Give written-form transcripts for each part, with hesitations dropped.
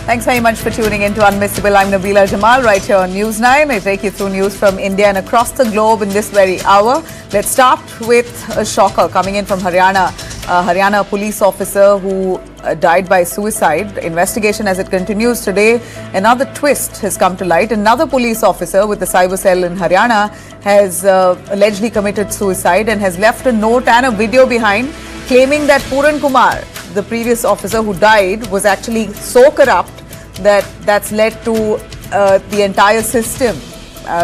Thanks very much for tuning in to Unmissable. I'm Nabila Jamal right here on News 9. I take you through news from India and across the globe in this very hour. Let's start with a shocker coming in from Haryana. A Haryana police officer who died by suicide. Investigation as it continues today. Another twist has come to light. Another police officer with the cyber cell in Haryana has allegedly committed suicide and has left a note and a video behind claiming that Puran Kumar, the previous officer who died, was actually so corrupt that's led to the entire system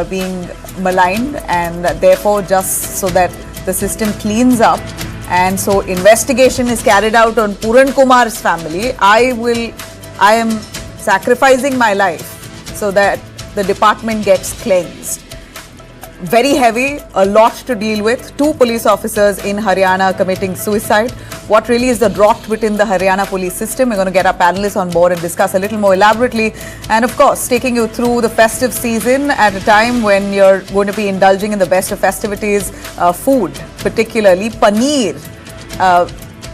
being maligned, and therefore just so that the system cleans up, and so investigation is carried out on Puran Kumar's family. I am sacrificing my life so that the department gets cleansed. Very heavy, a lot to deal with. 2 police officers in Haryana committing suicide. What really is the drought within the Haryana police system? We're going to get our panelists on board and discuss a little more elaborately. And of course, taking you through the festive season at a time when you're going to be indulging in the best of festivities, food, particularly Paneer.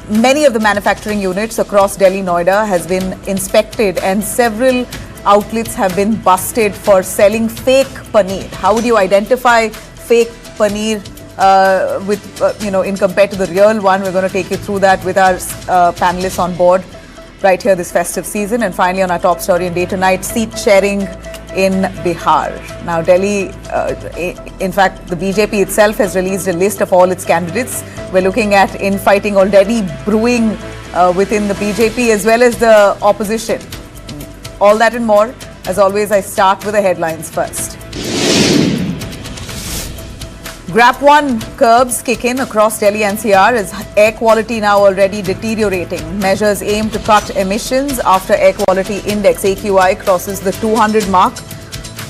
Many of the manufacturing units across Delhi, Noida has been inspected, and several outlets have been busted for selling fake paneer. How would you identify fake paneer in compared to the real one? We're going to take you through that with our panelists on board right here this festive season. And finally, on our top story in day to night, seat sharing in Bihar. Now, Delhi, in fact, the BJP itself has released a list of all its candidates. We're looking at infighting already brewing within the BJP as well as the opposition. All that and more. As always, I start with the headlines first. GRAP 1 curbs kick in across Delhi NCR as air quality now already deteriorating. Measures aim to cut emissions after Air Quality Index AQI crosses the 200 mark.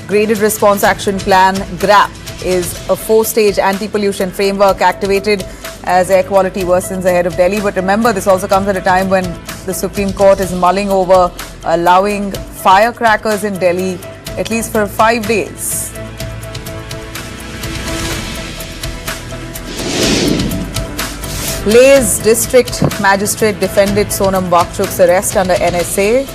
Graded Response Action Plan GRAP is a 4-stage anti-pollution framework activated as air quality worsens ahead of Delhi. But remember, this also comes at a time when the Supreme Court is mulling over allowing firecrackers in Delhi at least for 5 days. Leh's district magistrate defended Sonam Wangchuk's arrest under NSA,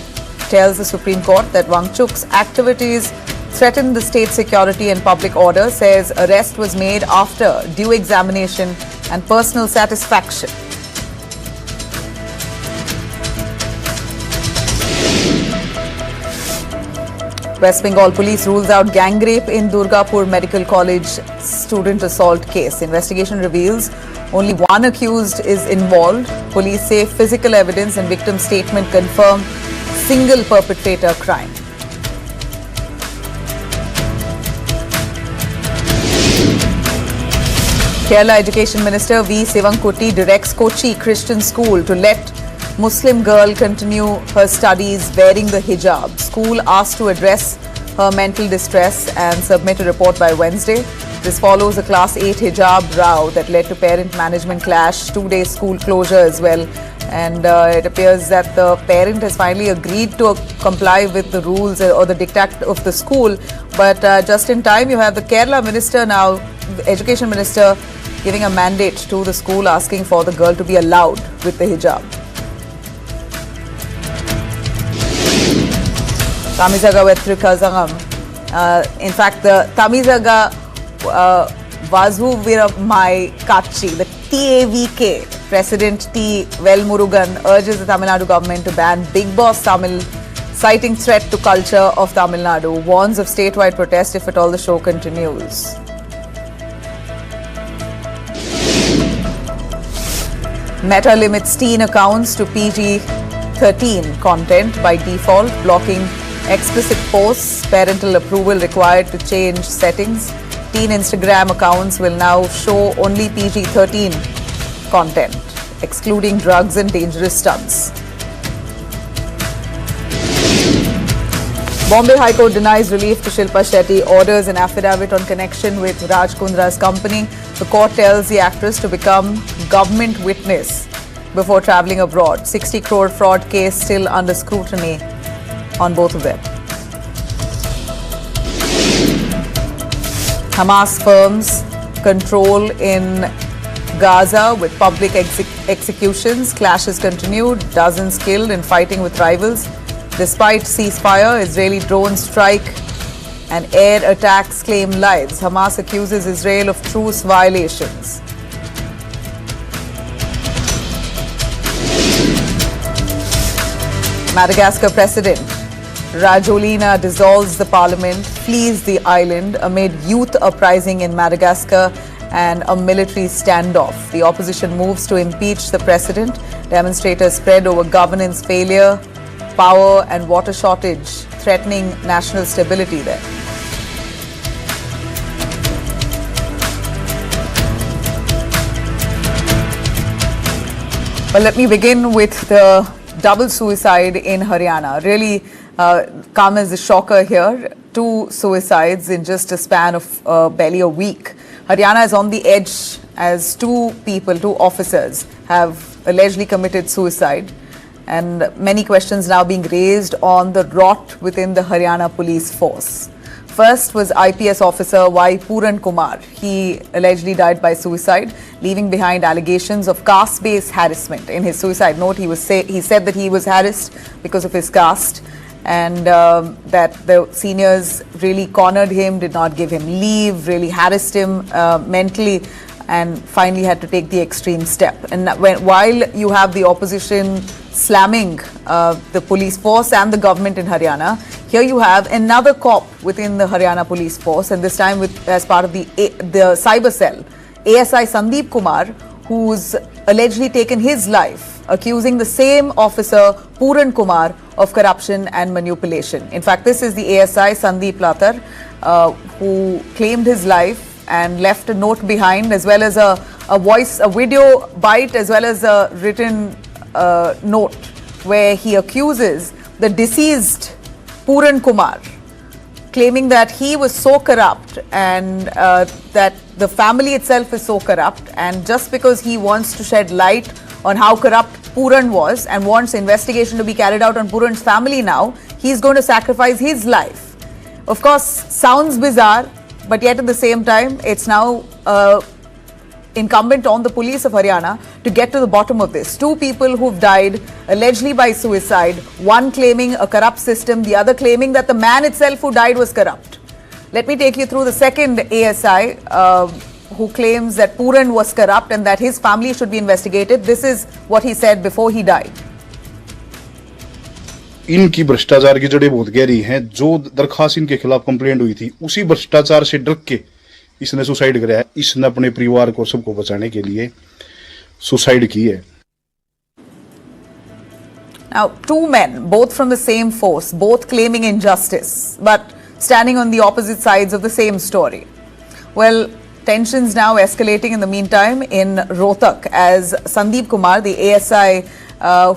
tells the Supreme Court that Wangchuk's activities threaten the state security and public order, says arrest was made after due examination and personal satisfaction. West Bengal police rules out gang rape in Durgapur Medical College student assault case. Investigation reveals only one accused is involved. Police say physical evidence and victim statement confirm single perpetrator crime. Kerala Education Minister V. Sivankutti directs Kochi Christian School to let Muslim girl continue her studies wearing the hijab. School asked to address her mental distress and submit a report by Wednesday. This follows a Class 8 hijab row that led to parent-management clash, 2-day school closure as well. And it appears that the parent has finally agreed to comply with the rules or the diktat of the school. But just in time, you have the Kerala minister now, the Education Minister, giving a mandate to the school asking for the girl to be allowed with the hijab. Tamizaga Vetrikazangam. In fact, the Tamizaga Vazu Viramai Kachi, the TAVK, President T. Velmurugan urges the Tamil Nadu government to ban Big Boss Tamil, citing threat to culture of Tamil Nadu, warns of statewide protest if at all the show continues. Meta limits teen accounts to PG-13 content by default, blocking explicit posts, parental approval required to change settings. Teen Instagram accounts will now show only PG-13 content, excluding drugs and dangerous stunts. Bombay High Court denies relief to Shilpa Shetty, orders an affidavit on connection with Raj Kundra's company. The court tells the actress to become government witness before travelling abroad. 60 crore fraud case still under scrutiny on both of them. Hamas firms control in Gaza with public executions. Clashes continued. Dozens killed in fighting with rivals. Despite ceasefire, Israeli drone strike and air attacks claim lives. Hamas accuses Israel of truce violations. Madagascar President Rajolina dissolves the parliament, flees the island amid youth uprising in Madagascar and a military standoff. The opposition moves to impeach the president. Demonstrators spread over governance failure, power and water shortage, threatening national stability there. Well, let me begin with the double suicide in Haryana. Really come as a shocker here. 2 suicides in just a span of barely a week. Haryana is on the edge as 2 officers have allegedly committed suicide, and many questions now being raised on the rot within the Haryana police force. First was IPS officer Y. Puran Kumar. He allegedly died by suicide, leaving behind allegations of caste-based harassment. In his suicide note, he said that he was harassed because of his caste, and that the seniors really cornered him, did not give him leave, really harassed him mentally, and finally had to take the extreme step. And while you have the opposition slamming the police force and the government in Haryana, here you have another cop within the Haryana police force, and this time as part of the cyber cell, ASI Sandeep Kumar, who's allegedly taken his life, accusing the same officer, Puran Kumar, of corruption and manipulation. In fact, this is the ASI Sandeep Thakur, who claimed his life and left a note behind, as well as a video bite, as well as a written note where he accuses the deceased Puran Kumar, claiming that he was so corrupt and that the family itself is so corrupt, and just because he wants to shed light on how corrupt Puran was and wants investigation to be carried out on Puran's family now, he's going to sacrifice his life. Of course, sounds bizarre, but yet at the same time, it's now incumbent on the police of Haryana to get to the bottom of this. 2 people who've died allegedly by suicide, one claiming a corrupt system, the other claiming that the man itself who died was corrupt. Let me take you through the second ASI who claims that Puran was corrupt and that his family should be investigated. This is what he said before he died. इनकी भ्रष्टाचार की जड़ें बहुत गहरी हैं। जो दरखास्त इनके खिलाफ कंप्लेंट हुई थी, उसी भ्रष्टाचार से डर के इसने सुसाइड कराया। इसने अपने परिवार को सबको बचाने के लिए सुसाइड की है। Now, 2 men, both from the same force, both claiming injustice, but standing on the opposite sides of the same story. Well, tensions now escalating in the meantime in Rohtak as Sandeep Kumar, the ASI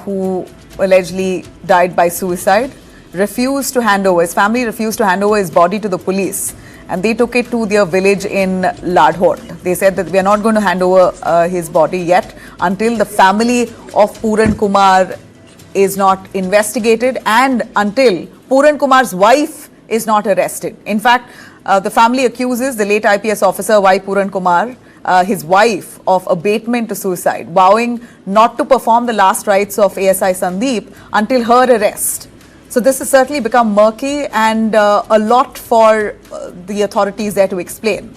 who allegedly died by suicide, refused to hand over, his family refused to hand over his body to the police, and they took it to their village in Ladhor. They said that we are not going to hand over his body yet until the family of Puran Kumar is not investigated and until Puran Kumar's wife is not arrested. In fact, the family accuses the late IPS officer Y. Puran Kumar, his wife, of abatement to suicide, vowing not to perform the last rites of ASI Sandeep until her arrest. So this has certainly become murky and a lot for the authorities there to explain.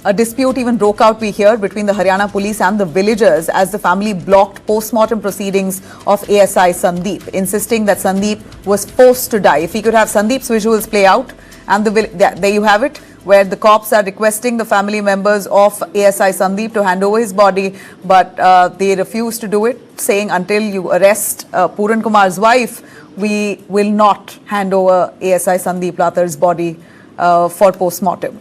A dispute even broke out, we hear, between the Haryana police and the villagers as the family blocked post-mortem proceedings of ASI Sandeep, insisting that Sandeep was forced to die. If we could have Sandeep's visuals play out, and there you have it, where the cops are requesting the family members of ASI Sandeep to hand over his body, but they refuse to do it, saying until you arrest Puran Kumar's wife, we will not hand over ASI Sandeep Thakur's body for post-mortem.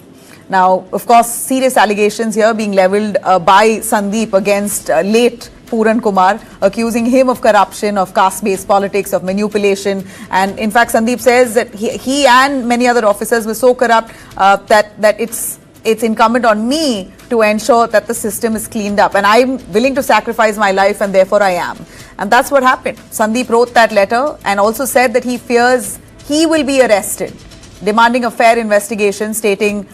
Now, of course, serious allegations here being levelled by Sandeep against late Puran Kumar, accusing him of corruption, of caste-based politics, of manipulation. And in fact, Sandeep says that he and many other officers were so corrupt that it's incumbent on me to ensure that the system is cleaned up. And I'm willing to sacrifice my life, and therefore I am. And that's what happened. Sandeep wrote that letter and also said that he fears he will be arrested, demanding a fair investigation, stating,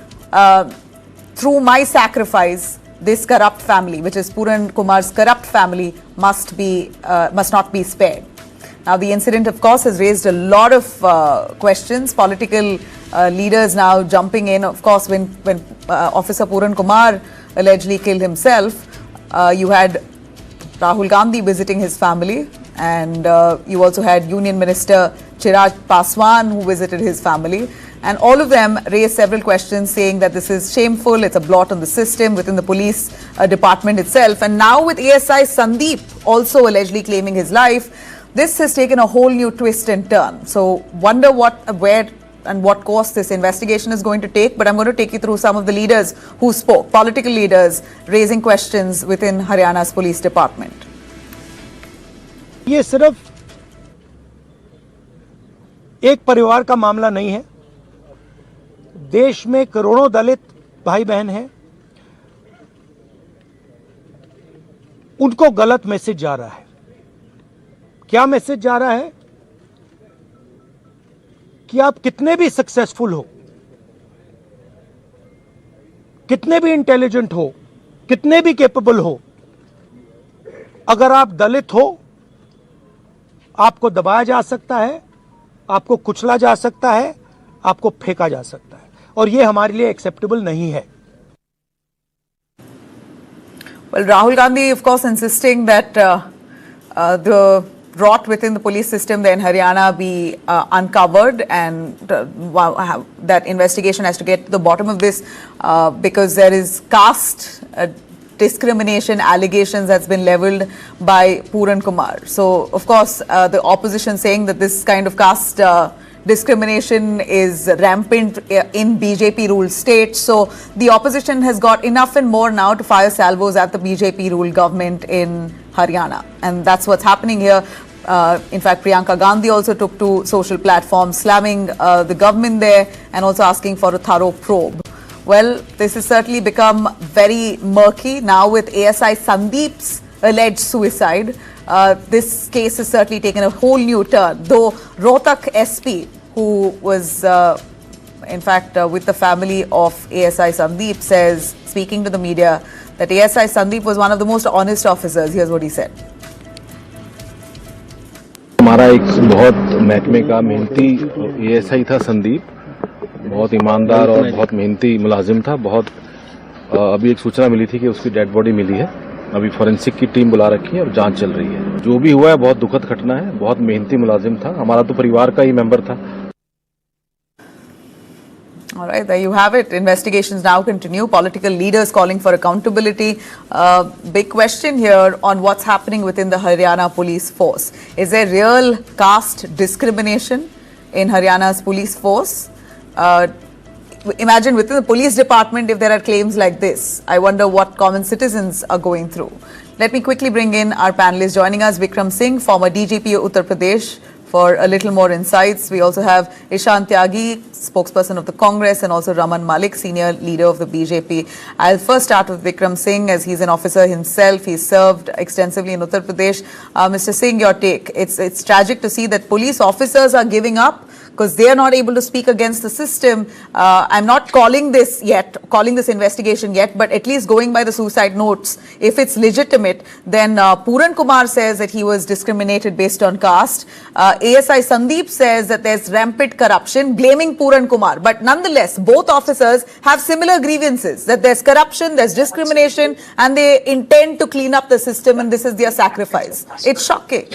through my sacrifice, this corrupt family, which is Puran Kumar's corrupt family, must not be spared. Now, the incident, of course, has raised a lot of questions. Political leaders now jumping in. Of course, when Officer Puran Kumar allegedly killed himself, you had Rahul Gandhi visiting his family, and you also had Union Minister Chirag Paswan who visited his family. And all of them raised several questions saying that this is shameful, it's a blot on the system within the police department itself. And now with ASI Sandeep also allegedly claiming his life, this has taken a whole new twist and turn. So wonder where and what course this investigation is going to take. But I'm going to take you through some of the leaders who spoke, political leaders raising questions within Haryana's police department. ये सिर्फ एक परिवार का मामला नहीं है। देश में करोड़ों दलित भाई बहन हैं, उनको गलत मैसेज जा रहा है। क्या मैसेज जा रहा है कि आप कितने भी सक्सेसफुल हो, कितने भी इंटेलिजेंट हो, कितने भी कैपेबल हो, अगर आप दलित हो, आपको दबाया जा सकता है, आपको कुचला जा सकता है, आपको फेंका जा सकता है, और ये हमारे लिए एक्सेप्टेबल नहीं है। Well, Rahul Gandhi, of course, insisting that the rot within the police system there in Haryana be uncovered, and that investigation has to get to the bottom of this because there is caste discrimination allegations that's been leveled by Puran Kumar. So, of course, the opposition saying that this kind of caste discrimination is rampant in BJP-ruled states. So, the opposition has got enough and more now to fire salvos at the BJP-ruled government in Haryana. And that's what's happening here. In fact, Priyanka Gandhi also took to social platforms, slamming the government there and also asking for a thorough probe. Well, this has certainly become very murky now with ASI Sandeep's alleged suicide. This case has certainly taken a whole new turn, though Rohtak SP, who was in fact with the family of ASI Sandeep, says, speaking to the media, that ASI Sandeep was one of the most honest officers. Here's what he said. हमारा एक बहुत महकमे का मेहनती ASI था संदीप, बहुत ईमानदार और बहुत मेहनती मुलाजिम था। बहुत अभी एक सूचना मिली थी कि उसकी डेड बॉडी मिली है। अभी फॉरेंसिक की टीम बुला रखी है और जांच चल रही है। जो भी हुआ है बहुत दुखद घटना है। बहुत मेहनती मुलाजिम था, हमारा तो परिवार का ही मेंबर था। All right, there you have it. Investigations now continue. Political leaders calling for accountability. Big question here on what's happening within the Haryana police force. Is there real caste discrimination in Haryana's police force? Imagine within the police department if there are claims like this. I wonder what common citizens are going through. Let me quickly bring in our panelists. Joining us, Vikram Singh, former DGP of Uttar Pradesh, for a little more insights. We also have Ishan Tyagi, spokesperson of the Congress, and also Raman Malik, senior leader of the BJP. I'll first start with Vikram Singh, as he's an officer himself. He's served extensively in Uttar Pradesh. Mr. Singh, your take. It's tragic to see that police officers are giving up because they are not able to speak against the system. I'm not calling this investigation yet, but at least going by the suicide notes, if it's legitimate, then Puran Kumar says that he was discriminated based on caste. ASI Sandeep says that there's rampant corruption, blaming Puran Kumar. But nonetheless, both officers have similar grievances, that there's corruption, there's discrimination, and they intend to clean up the system, and this is their sacrifice. It's shocking.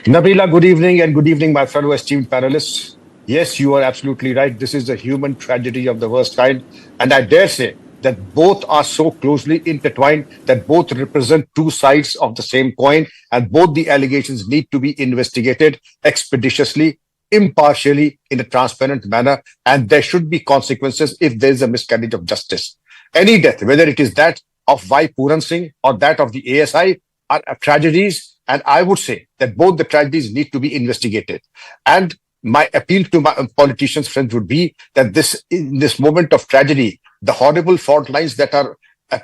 Nabila, good evening, and good evening, my fellow esteemed panelists. Yes, you are absolutely right. This is a human tragedy of the worst kind. And I dare say that both are so closely intertwined that both represent two sides of the same coin, and both the allegations need to be investigated expeditiously, impartially, in a transparent manner, and there should be consequences if there is a miscarriage of justice. Any death, whether it is that of Y. Puran Singh or that of the ASI, are tragedies. And I would say that both the tragedies need to be investigated. And my appeal to my politicians' friends would be that in this moment of tragedy, the horrible fault lines that are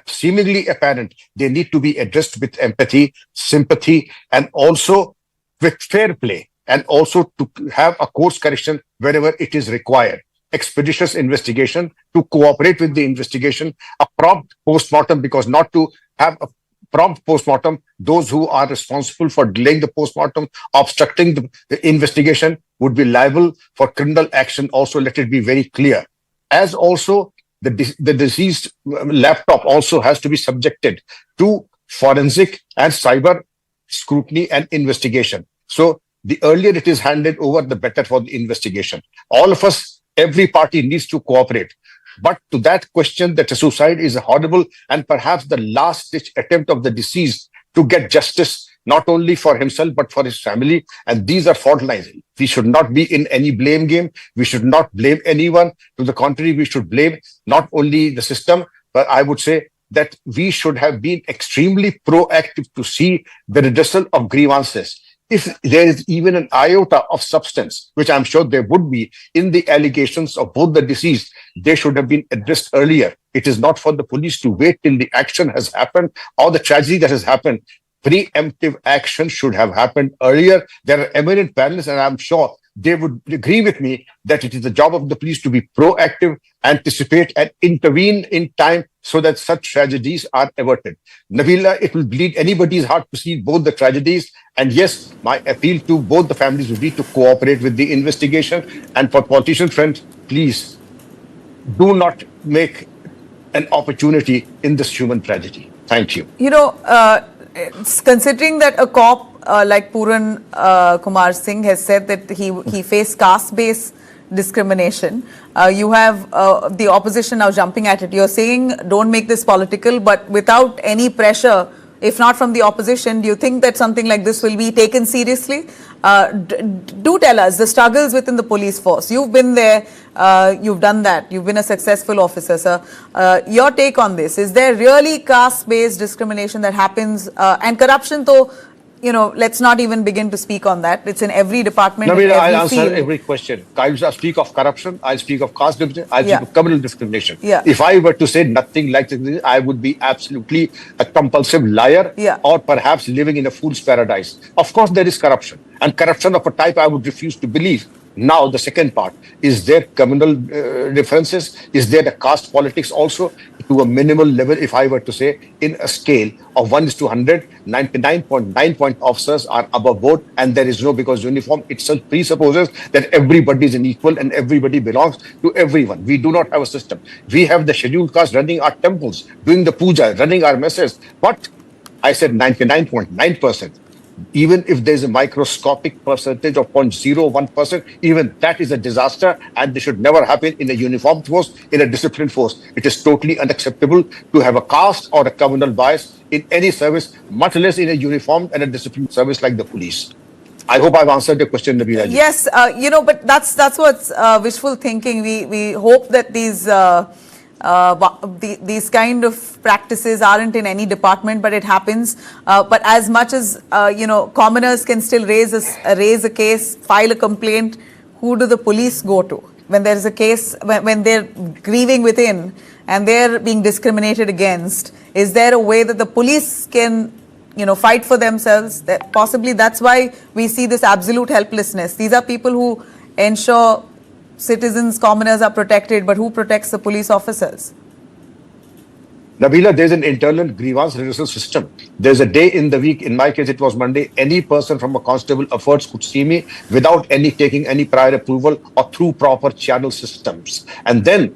seemingly apparent, they need to be addressed with empathy, sympathy, and also with fair play, and also to have a course correction wherever it is required. Expeditious investigation, to cooperate with the investigation, a prompt post-mortem, because not to have a prompt postmortem. Those who are responsible for delaying the postmortem, obstructing the investigation, would be liable for criminal action. Also, let it be very clear. As also, the deceased laptop also has to be subjected to forensic and cyber scrutiny and investigation. So the earlier it is handed over, the better for the investigation. All of us, every party needs to cooperate. But to that question, that a suicide is horrible and perhaps the last-ditch attempt of the deceased to get justice, not only for himself, but for his family. And these are fault lines. We should not be in any blame game. We should not blame anyone. To the contrary, we should blame not only the system, but I would say that we should have been extremely proactive to see the redressal of grievances. If there is even an iota of substance, which I'm sure there would be in the allegations of both the deceased, they should have been addressed earlier. It is not for the police to wait till the action has happened or the tragedy that has happened. Preemptive action should have happened earlier. There are eminent panelists, and I'm sure they would agree with me that it is the job of the police to be proactive, anticipate, and intervene in time so that such tragedies are averted. Nabila, it will bleed anybody's heart to see both the tragedies. And yes, my appeal to both the families would be to cooperate with the investigation. And for politician friends, please do not make an opportunity in this human tragedy. Thank you. You know, considering that a cop like Puran Kumar Singh has said that he faced caste-based discrimination, you have the opposition now jumping at it. You're saying don't make this political, but without any pressure, if not from the opposition, do you think that something like this will be taken seriously? Do tell us the struggles within the police force. You've been there, you've done that, you've been a successful officer, sir. Your take on this, is there really caste-based discrimination that happens, and corruption, though, you know, let's not even begin to speak on that. It's in every department. No, I'll answer field. every question. I'll speak of corruption, I'll speak of caste discrimination, I'll speak of criminal discrimination. Yeah. If I were to say nothing like this, I would be absolutely a compulsive liar, or perhaps living in a fool's paradise. Of course, there is corruption, and corruption of a type I would refuse to believe. Now, the second part, is there communal differences? Is there the caste politics also? To a minimal level, if I were to say, in a scale of 1:100, 99.9 officers are above board, and there is no, because uniform itself presupposes that everybody is an equal and everybody belongs to everyone. We do not have a system. We have the scheduled caste running our temples, doing the puja, running our messes. But I said 99.9%. Even if there's a microscopic percentage of 0.01%, even that is a disaster, and this should never happen in a uniformed force, in a disciplined force. It is totally unacceptable to have a caste or a communal bias in any service, much less in a uniformed and a disciplined service like the police. I hope I've answered your question, Nabila. Yes, you know, but that's what's wishful thinking. We hope that these kind of practices aren't in any department, but it happens. But as much as you know, commoners can still raise a case, file a complaint, who do the police go to when there is a case, when they're grieving within and they're being discriminated against? Is there a way that the police can, you know, fight for themselves? That possibly that's why we see this absolute helplessness. These are people who ensure citizens, commoners are protected, but who protects the police officers? Nabila, there's an internal grievance redressal system. There's a day in the week, in my case it was Monday, any person from a constable efforts could see me without taking any prior approval or through proper channel systems. And then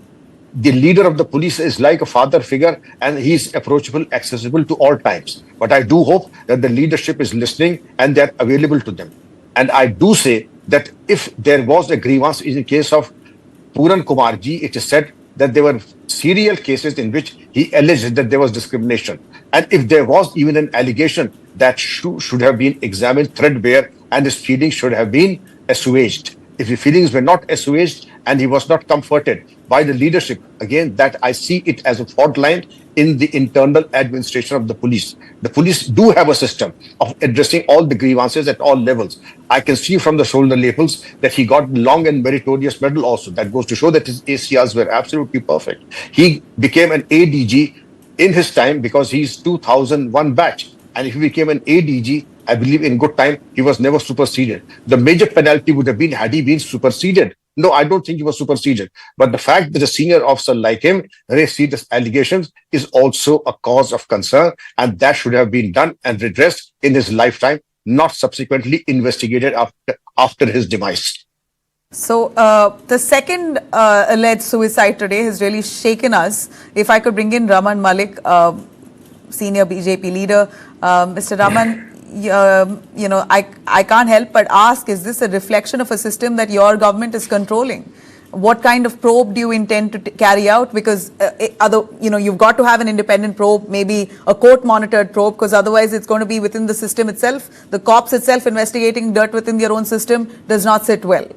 the leader of the police is like a father figure, and he's approachable, accessible to all times. But I do hope that the leadership is listening and they're available to them. And I do say that if there was a grievance in the case of Puran Kumar ji, it is said that there were serial cases in which he alleged that there was discrimination. And if there was even an allegation, that should have been examined threadbare, and his feelings should have been assuaged. If the feelings were not assuaged and he was not comforted by the leadership, again, that I see it as a fault line in the internal administration of the police. The police do have a system of addressing all the grievances at all levels. I can see from the shoulder labels that he got long and meritorious medal also. That goes to show that his ACRs were absolutely perfect. He became an ADG in his time because he's 2001 batch. And if he became an ADG, I believe in good time, he was never superseded. The major penalty would have been had he been superseded No, I don't think he was superseded. But the fact that a senior officer like him raised these allegations is also a cause of concern, and that should have been done and redressed in his lifetime, not subsequently investigated after his demise. So the second alleged suicide today has really shaken us. If I could bring in Raman Malik, senior BJP leader. Mr. Raman, I can't help but ask, is this a reflection of a system that your government is controlling? What kind of probe do you intend to carry out? Because you've got to have an independent probe, maybe a court-monitored probe, because otherwise it's going to be within the system itself. The cops itself investigating dirt within their own system does not sit well.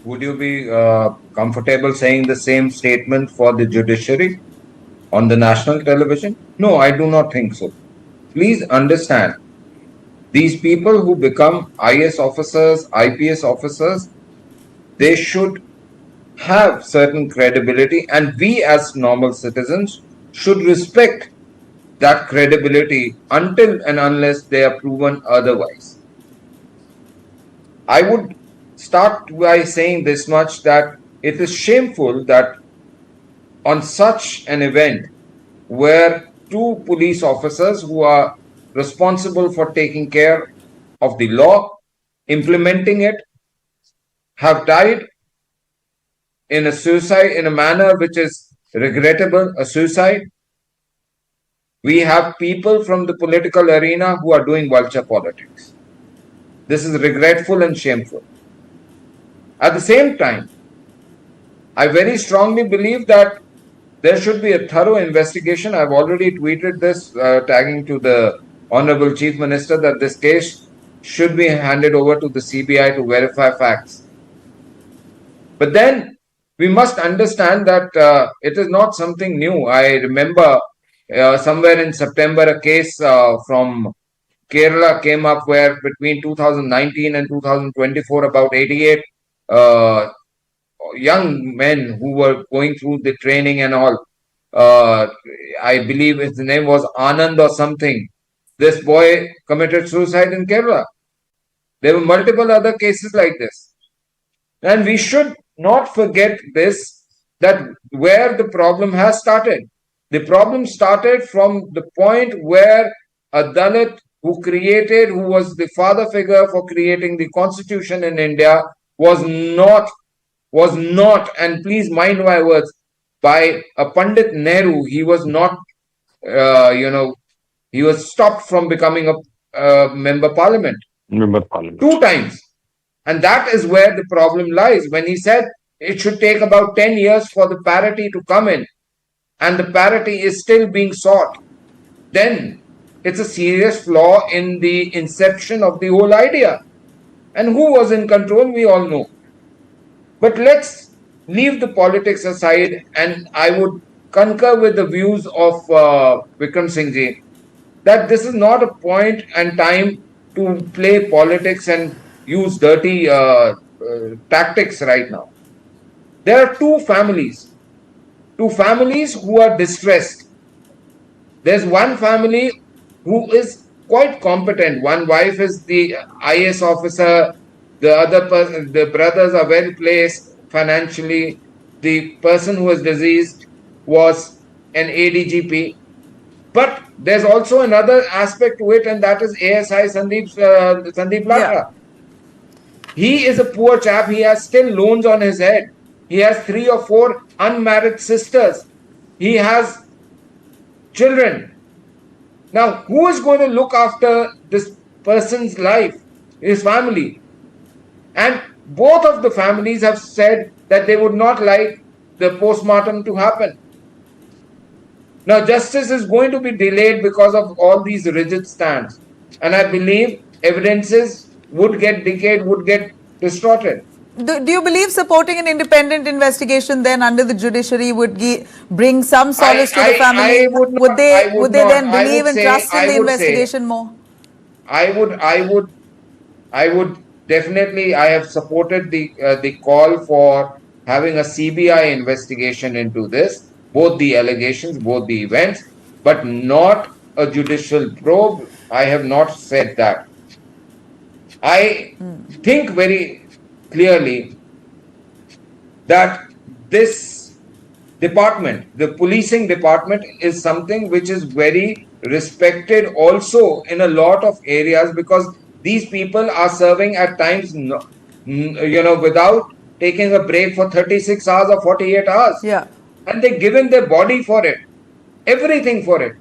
Would you be comfortable saying the same statement for the judiciary on the national television? No, I do not think so. Please understand, these people who become IS officers, IPS officers, they should have certain credibility, and we as normal citizens should respect that credibility until and unless they are proven otherwise. I would start by saying this much, that it is shameful that on such an event where two police officers who are responsible for taking care of the law, implementing it, have died in a suicide, in a manner which is regrettable, a suicide. We have people from the political arena who are doing vulture politics. This is regretful and shameful. At the same time, I very strongly believe that there should be a thorough investigation. I've already tweeted this, tagging to the Honorable Chief Minister, that this case should be handed over to the CBI to verify facts. But then we must understand that it is not something new. I remember somewhere in September, a case from Kerala came up where between 2019 and 2024, about 88 young men who were going through the training and all. I believe his name was Anand or something. This boy committed suicide in Kerala. There were multiple other cases like this. And we should not forget this, that where the problem has started. The problem started from the point where a Dalit who was the father figure for creating the constitution in India, was not, and please mind my words, by a Pandit Nehru. He was not, he was stopped from becoming a member parliament. Two times. And that is where the problem lies. When he said it should take about 10 years for the parity to come in, and the parity is still being sought, then it's a serious flaw in the inception of the whole idea. And who was in control, we all know. But let's leave the politics aside, and I would concur with the views of Vikram Singh ji, that this is not a point and time to play politics and use dirty tactics right now. There are two families who are distressed. There's one family who is quite competent. One wife is the IS officer. The other person, the brothers are well placed financially. The person who was deceased was an ADGP. But there's also another aspect to it, and that is ASI Sandeep Latra. Yeah. He is a poor chap. He has still loans on his head. He has 3 or 4 unmarried sisters. He has children. Now, who is going to look after this person's life, his family? And both of the families have said that they would not like the postmortem to happen. Now, justice is going to be delayed because of all these rigid stands. And I believe evidences would get decayed, would get distorted. Do you believe supporting an independent investigation then under the judiciary would bring some solace to the family? Would they then believe and trust in the investigation more? I would definitely. I have supported the call for having a CBI investigation into this, both the allegations, both the events, but not a judicial probe. I have not said that. I think very clearly that this department, the policing department, is something which is very respected also in a lot of areas, because these people are serving at times, without taking a break for 36 hours or 48 hours. Yeah. And they've given their body for it, everything for it.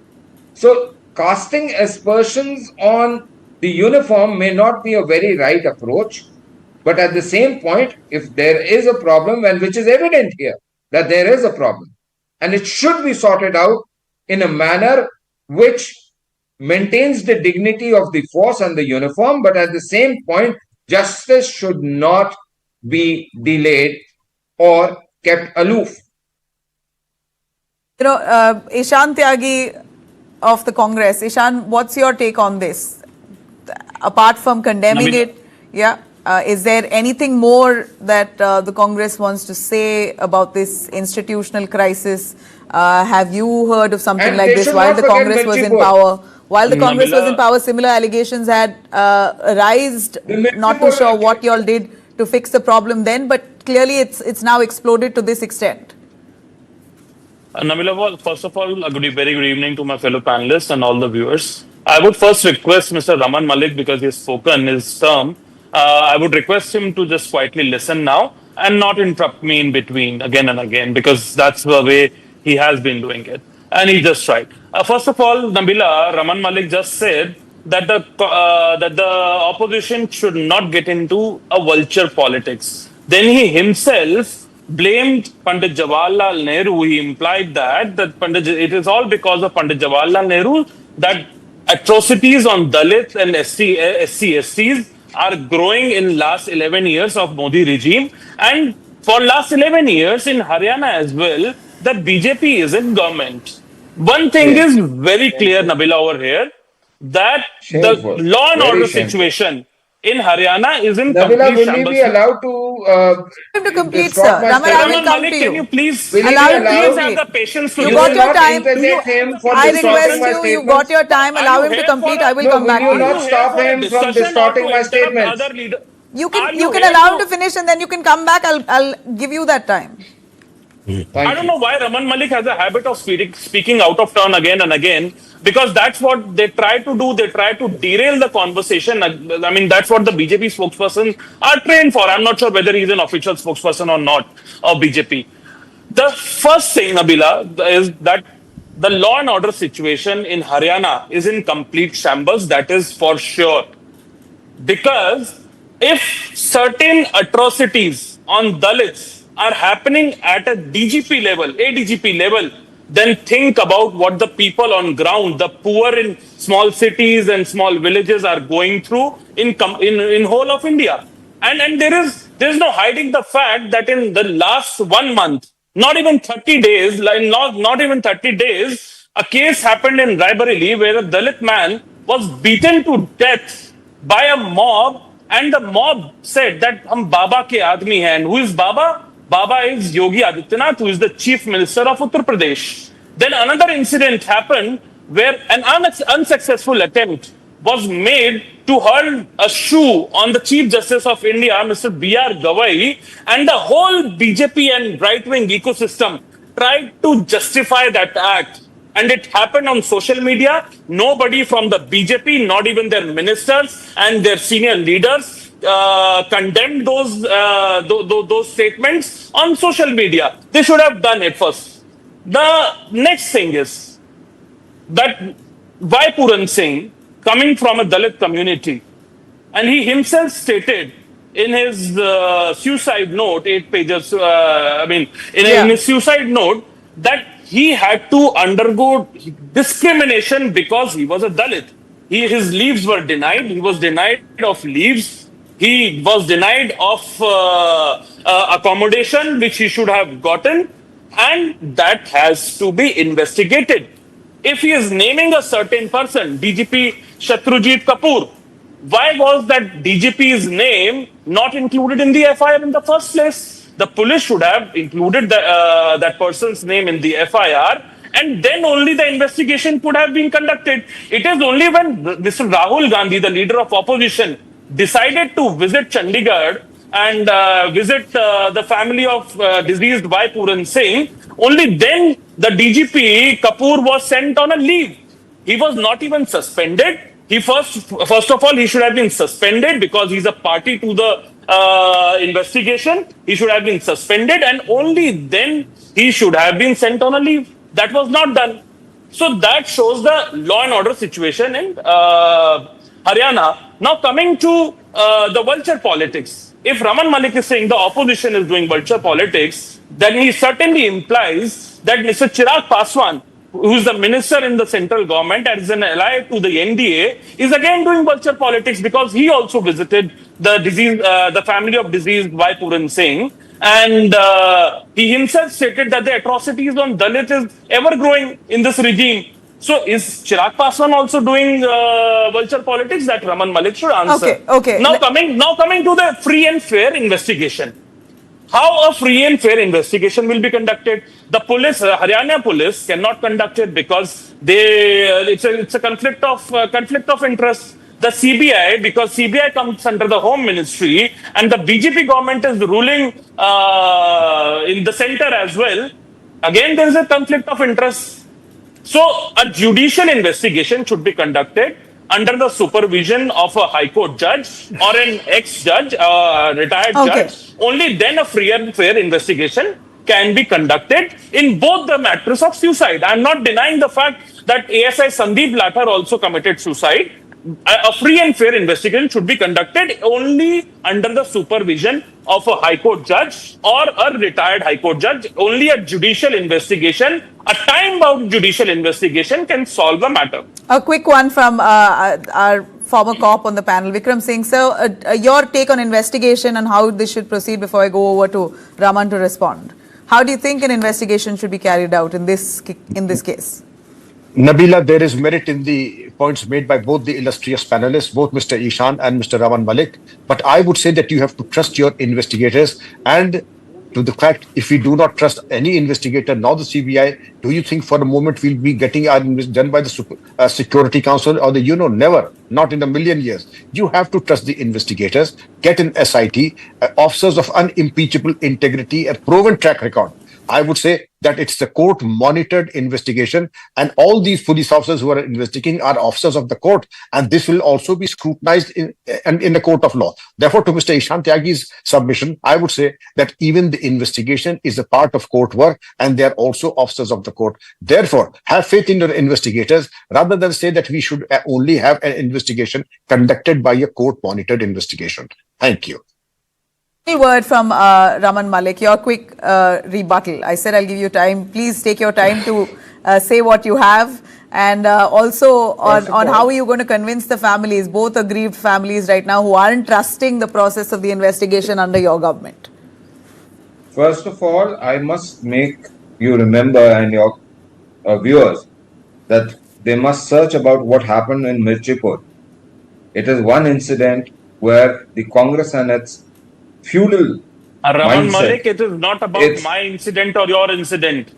So casting aspersions on the uniform may not be a very right approach. But at the same point, if there is a problem, and which is evident here, that there is a problem, and it should be sorted out in a manner which maintains the dignity of the force and the uniform, but at the same point, justice should not be delayed or kept aloof. Ishan Tyagi of the Congress. Ishan, what's your take on this? Apart from condemning it, yeah. Is there anything more that the Congress wants to say about this institutional crisis? Have you heard of something And like they this should while not the forget Congress was in Mirchipur. power? While the Congress was Nabila- in power, similar allegations had arisen. Not too Mirchipur- sure what you all did to fix the problem then, but clearly it's now exploded to this extent. Nabila, well, first of all, very good evening to my fellow panelists and all the viewers. I would first request Mr. Raman Malik, because he has spoken his term, I would request him to just quietly listen now and not interrupt me in between again and again, because that's the way he has been doing it. And he just tried. First of all, Nabila, Raman Malik just said that the opposition should not get into a vulture politics. Then he himself blamed Pandit Jawaharlal Nehru. He implied that it is all because of Pandit Jawaharlal Nehru that atrocities on Dalits and SCs are growing in last 11 years of Modi regime. And for last 11 years in Haryana as well, the BJP is in government. One thing is very clear, Nabila, over here, that Shameful. the law and Very order shameful. situation in Haryana is in Nabila, complete will we shambles. be allowed to To complete, distort sir. my Raman, I will statement? come Malik, to can you. you please, Will you Allow be him to allowed? please complete. have the patience to You You got will your not time. interject him for I distorting request my you, you statements? got your time. Are Allow you him to here complete. for a- I will No, come will back you to not you. stop him from distorting my statements? Other leader? You Are can here allow him to- to finish and then you can come back. I'll give you that time. I Thank don't you. know why Raman Malik has a habit of speaking out of turn again and again, because that's what they try to do. They try to derail the conversation. I mean, that's what the BJP spokespersons are trained for. I'm not sure whether he's an official spokesperson or not of BJP. The first thing, Nabila, is that the law and order situation in Haryana is in complete shambles. That is for sure. Because if certain atrocities on Dalits are happening at a DGP level, ADGP level, then think about what the people on ground, the poor in small cities and small villages are going through in whole of India. And there's no hiding the fact that in the last 1 month, not even 30 days, not even 30 days, a case happened in Raebareli where a Dalit man was beaten to death by a mob, and the mob said that hum Baba ke aadmi hai. And who is Baba? Baba is Yogi Adityanath, who is the chief minister of Uttar Pradesh. Then another incident happened where an unsuccessful attempt was made to hurl a shoe on the Chief Justice of India, Mr. B.R. Gawai, and the whole BJP and right-wing ecosystem tried to justify that act. And it happened on social media. Nobody from the BJP, not even their ministers and their senior leaders, condemned those statements on social media. They should have done it first. The next thing is that Vai Puran Singh, coming from a Dalit community, and he himself stated in his suicide note, 8 pages, in his suicide note, that he had to undergo discrimination because he was a Dalit. His leaves were denied. He was denied of leaves. He was denied of accommodation, which he should have gotten. And that has to be investigated. If he is naming a certain person, DGP Shatrujit Kapoor, why was that DGP's name not included in the FIR in the first place? The police should have included that person's name in the FIR, and then only the investigation could have been conducted. It is only when Mr. Rahul Gandhi, the leader of opposition, decided to visit Chandigarh and visit the family of deceased Bhai Puran Singh, only then the DGP Kapoor was sent on a leave. He was not even suspended. He first of all, he should have been suspended because he's a party to the investigation. He should have been suspended, and only then he should have been sent on a leave. That was not done. So that shows the law and order situation in Haryana. Now coming to the vulture politics. If Raman Malik is saying the opposition is doing vulture politics, then he certainly implies that Mr. Chirag Paswan, who is the minister in the central government and is an ally to the NDA, is again doing vulture politics because he also visited the family of deceased Bhai Puran Singh. And he himself stated that the atrocities on Dalit is ever growing in this regime. So is Chirag Paswan also doing vulture politics? That Raman Malik should answer. Okay. Now coming to the free and fair investigation. How a free and fair investigation will be conducted? The police, Haryana police, cannot conduct it because it's a conflict of interest. The CBI, because CBI comes under the Home Ministry, and the BJP government is ruling in the center as well. Again, there is a conflict of interest. So a judicial investigation should be conducted under the supervision of a high court judge or an ex-judge, retired judge. Only then a free and fair investigation can be conducted in both the matters of suicide. I am not denying the fact that ASI Sandeep Lathar also committed suicide. A free and fair investigation should be conducted only under the supervision of a high court judge or a retired high court judge. Only a judicial investigation, a time-bound judicial investigation can solve the matter. A quick one from our former cop on the panel, Vikram Singh. So, your take on investigation and how this should proceed before I go over to Raman to respond. How do you think an investigation should be carried out in this case? Nabila, there is merit in the points made by both the illustrious panelists, both Mr. Ishan and Mr. Raman Malik. But I would say that you have to trust your investigators. And to the fact, if we do not trust any investigator, nor the CBI, do you think for a moment we'll be getting our done by the Security Council or the, never, not in a million years. You have to trust the investigators, get an SIT, officers of unimpeachable integrity, a proven track record. I would say that it's the court-monitored investigation, and all these police officers who are investigating are officers of the court, and this will also be scrutinized in the court of law. Therefore, to Mr. Ishan Tyagi's submission, I would say that even the investigation is a part of court work, and they are also officers of the court. Therefore, have faith in your investigators, rather than say that we should only have an investigation conducted by a court-monitored investigation. Thank you. Word from Raman Malik, your quick rebuttal. I said I'll give you time. Please take your time to say what you have, and also on how are you going to convince the families, both aggrieved families right now who aren't trusting the process of the investigation under your government. First of all, I must make you remember, and your viewers, that they must search about what happened in Mirchipur. It is one incident where the Congress and its feudal Raman mindset. Malik, it is not about my incident or your incident.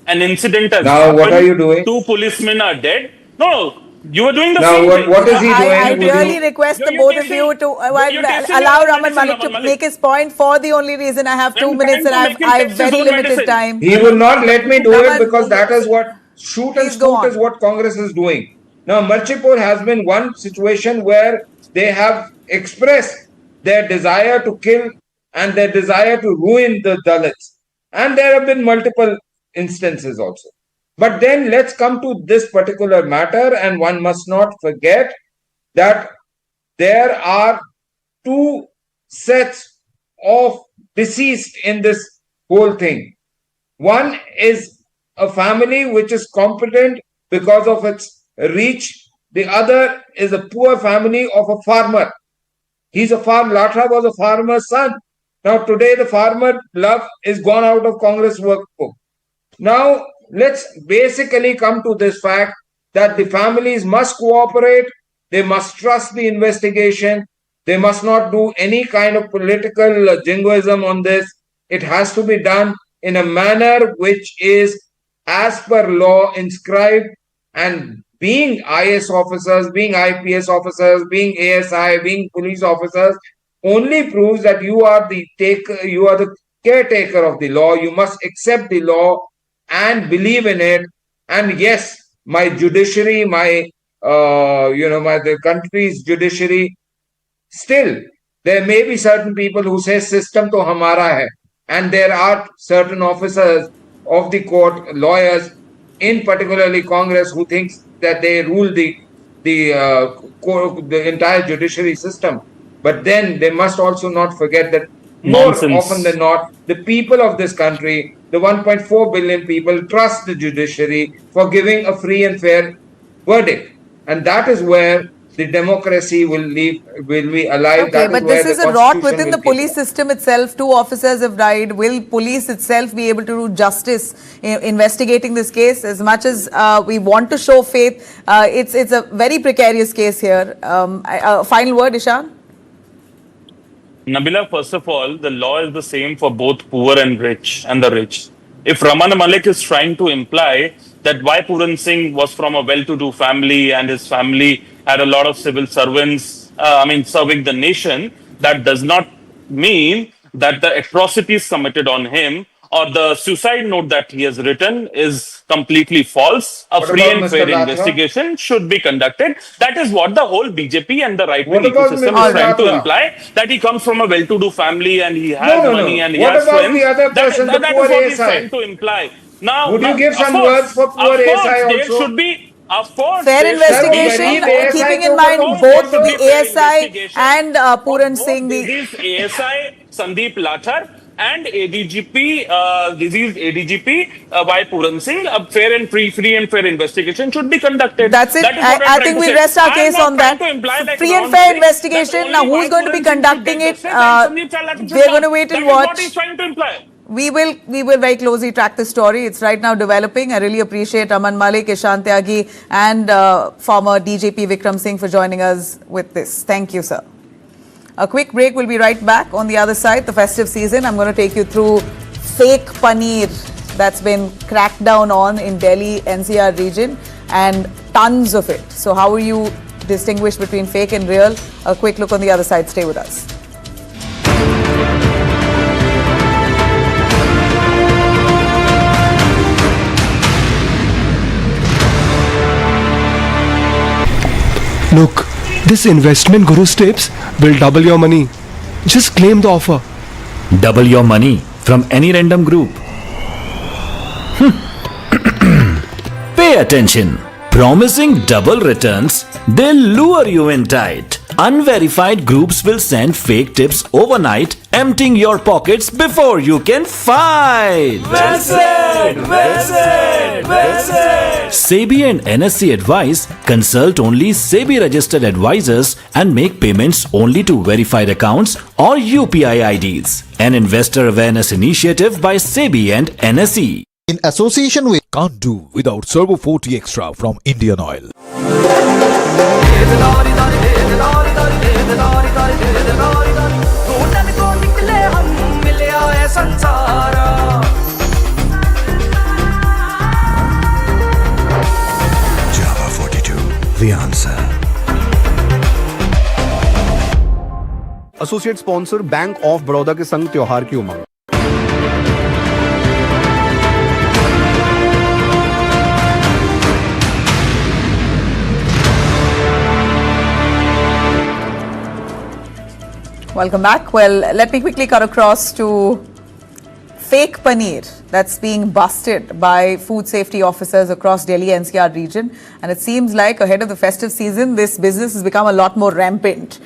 An incident has now happened. What are you doing? 2 policemen are dead. No, you are doing the now same thing. What is he doing? I really request the both of you to allow Raman Malik to make his point for the only reason I have 2 minutes and I have very limited time. He will not let me do it because that is what shoot and scoot is what Congress is doing. Now, Mirchipur has been one situation where they have expressed their desire to kill and their desire to ruin the Dalits. And there have been multiple instances also. But then let's come to this particular matter, and one must not forget that there are 2 sets of deceased in this whole thing. One is a family which is competent because of its reach. The other is a poor family of a farmer. Latha was a farmer's son. Now today the farmer love is gone out of Congress workbook. Now let's basically come to this fact that the families must cooperate. They must trust the investigation. They must not do any kind of political jingoism on this. It has to be done in a manner which is as per law inscribed, and being IS officers, being IPS officers, being ASI, being police officers, only proves that you are the caretaker of the law. You must accept the law and believe in it. And yes, my judiciary, the country's judiciary, still there may be certain people who say system to hamara hai, and there are certain officers of the court, lawyers, in particularly Congress, who thinks that they rule the entire judiciary system. But then they must also not forget that more often than not, the people of this country, the 1.4 billion people, trust the judiciary for giving a free and fair verdict. And that is where the democracy will be alive. Okay, but this is a rot within the police system itself. 2 officers have died. Will police itself be able to do justice in investigating this case? As much as we want to show faith, it's a very precarious case here. Final word, Ishan? Nabila, first of all, the law is the same for both poor and rich and the rich. If Raman Malik is trying to imply that why Puran Singh was from a well-to-do family and his family had a lot of civil servants, serving the nation, that does not mean that the atrocities committed on him or the suicide note that he has written is completely false. A free and fair investigation should be conducted. That is what the whole BJP and the right-wing ecosystem is trying to imply, that he comes from a well-to-do family and he has money and he has friends. The other person, that is what he's trying to imply. Now, would you give some words for poor ASI also? There should be, of course, fair investigation, keeping in mind both the ASI and Puran Singh. This is ASI Sandeep Lathar and ADGP, diseased ADGP by Puran Singh. A fair and free and fair investigation should be conducted. That's it. That I think we rest our case on that. Free and fair investigation. Now, who's going to be conducting it? We're going to wait and watch. What he's trying to imply. We will very closely track the story. It's right now developing. I really appreciate Raman Malik, Ishan Tyagi and former DJP Vikram Singh for joining us with this. Thank you, sir. A quick break. We'll be right back. On the other side, the festive season, I'm going to take you through fake paneer that's been cracked down on in Delhi NCR region and tons of it. So how will you distinguish between fake and real? A quick look on the other side. Stay with us. Look, this investment guru's tips will double your money. Just claim the offer. Double your money from any random group. Pay attention. Promising double returns, they'll lure you in tight. Unverified groups will send fake tips overnight, emptying your pockets before you can fight. Well said! Well said! Well said! SEBI and NSE advise consult only SEBI registered advisors and make payments only to verified accounts or UPI IDs. An investor awareness initiative by SEBI and NSE. In association with Can't do without Servo 40 Extra from Indian Oil. Java 42, the answer. Associate sponsor bank of Baroda के संग त्योहार की उमंग। Welcome back. Well, let me quickly cut across to fake paneer that's being busted by food safety officers across Delhi NCR region. And it seems like ahead of the festive season, this business has become a lot more rampant.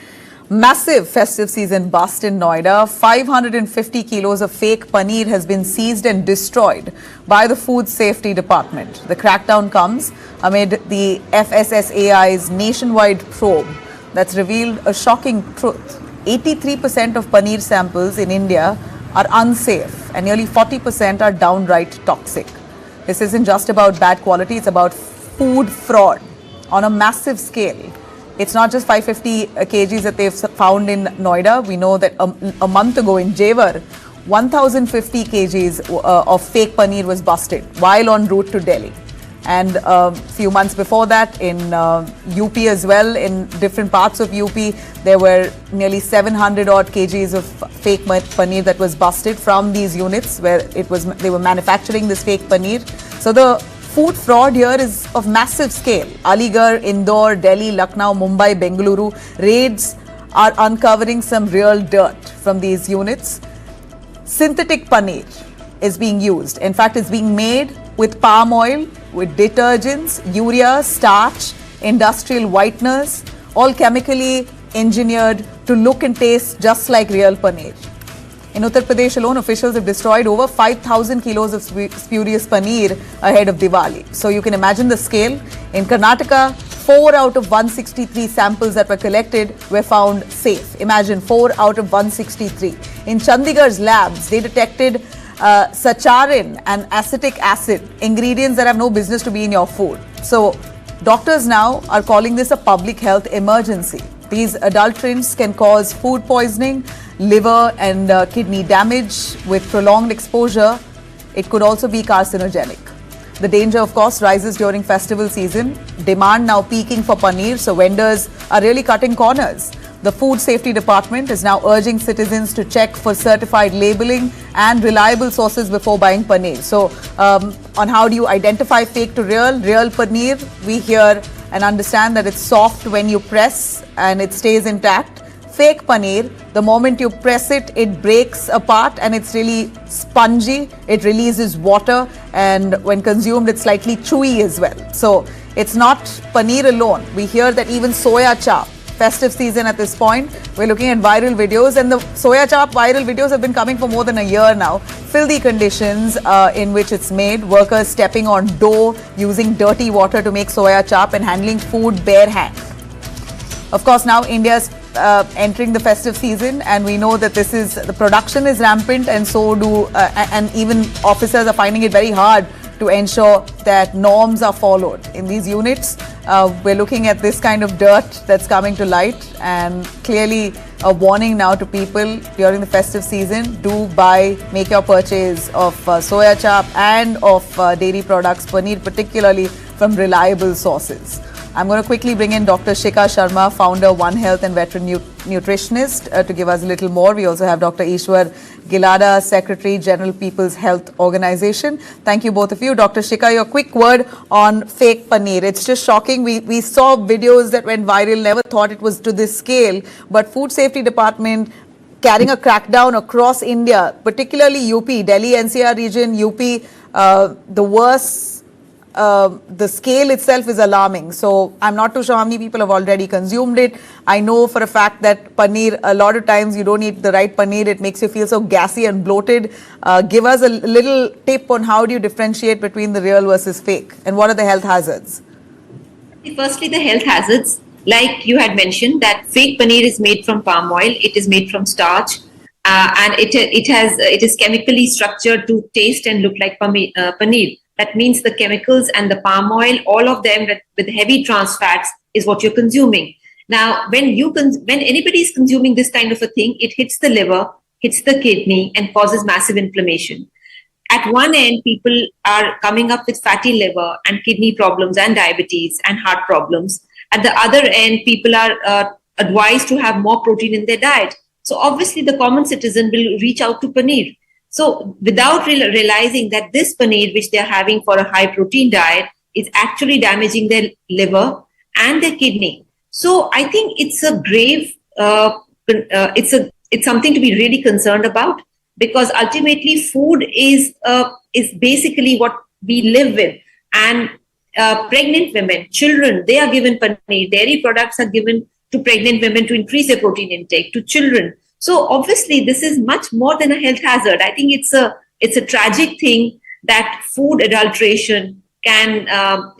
Massive festive season bust in Noida. 550 kilos of fake paneer has been seized and destroyed by the food safety department. The crackdown comes amid the FSSAI's nationwide probe that's revealed a shocking truth. 83% of paneer samples in India are unsafe and nearly 40% are downright toxic. This isn't just about bad quality, it's about food fraud on a massive scale. It's not just 550 kgs that they've found in Noida. We know that a month ago in Javar, 1050 kgs of fake paneer was busted while en route to Delhi. And a few months before that in UP as well, in different parts of UP, there were nearly 700 odd kgs of fake paneer that was busted from these units where they were manufacturing this fake paneer. So the food fraud here is of massive scale. Aligarh, Indore, Delhi, Lucknow, Mumbai, Bengaluru, raids are uncovering some real dirt from these units. Synthetic paneer is being used. In fact, it's being made with palm oil, with detergents, urea, starch, industrial whiteners, all chemically engineered to look and taste just like real paneer. In Uttar Pradesh alone, officials have destroyed over 5,000 kilos of spurious paneer ahead of Diwali. So you can imagine the scale. In Karnataka, 4 out of 163 samples that were collected were found safe. Imagine 4 out of 163. In Chandigarh's labs, they detected saccharin and acetic acid, ingredients that have no business to be in your food. So doctors now are calling this a public health emergency. These adulterants can cause food poisoning, liver and kidney damage with prolonged exposure. It could also be carcinogenic. The danger, of course, rises during festival season. Demand now peaking for paneer, so vendors are really cutting corners. The Food Safety Department is now urging citizens to check for certified labeling and reliable sources before buying paneer. So, on how do you identify fake to real paneer, we hear and understand that it's soft when you press and it stays intact. Fake paneer, the moment you press it, it breaks apart and it's really spongy. It releases water and when consumed, it's slightly chewy as well. So it's not paneer alone. We hear that even soya chap, festive season at this point, we're looking at viral videos and the soya chap viral videos have been coming for more than a year now. Filthy conditions in which it's made, workers stepping on dough, using dirty water to make soya chap and handling food bare hand. Of course, now India's entering the festive season and we know that the production is rampant and so and even officers are finding it very hard to ensure that norms are followed in these units. We're looking at this kind of dirt that's coming to light and clearly a warning now to people during the festive season. Do make your purchase of soya chap and of dairy products, paneer particularly, from reliable sources. I'm going to quickly bring in Dr. Shikha Sharma, founder, One Health and veteran nutritionist, to give us a little more. We also have Dr. Ishwar Gilada, Secretary, General People's Health Organization. Thank you, both of you. Dr. Shikha, your quick word on fake paneer. It's just shocking. We saw videos that went viral, never thought it was to this scale. But Food Safety Department carrying a crackdown across India, particularly UP, Delhi NCR region, UP, the worst. The scale itself is alarming. So I'm not too sure how many people have already consumed it. I know for a fact that paneer, a lot of times you don't eat the right paneer. It makes you feel so gassy and bloated. Give us a little tip on how do you differentiate between the real versus fake and what are the health hazards? Firstly, the health hazards, like you had mentioned, that fake paneer is made from palm oil. It is made from starch. And it is chemically structured to taste and look like paneer. That means the chemicals and the palm oil, all of them with heavy trans fats is what you're consuming. Now, when anybody is consuming this kind of a thing, it hits the liver, hits the kidney and causes massive inflammation. At one end, people are coming up with fatty liver and kidney problems and diabetes and heart problems. At the other end, people are advised to have more protein in their diet. So obviously the common citizen will reach out to paneer. So without realizing that this paneer, which they're having for a high protein diet, is actually damaging their liver and their kidney. So I think it's a grave, it's something to be really concerned about, because ultimately food is basically what we live with. And pregnant women, children, they are given paneer. Dairy products are given to pregnant women to increase their protein intake, to children. So obviously this is much more than a health hazard. I think it's a tragic thing that food adulteration can,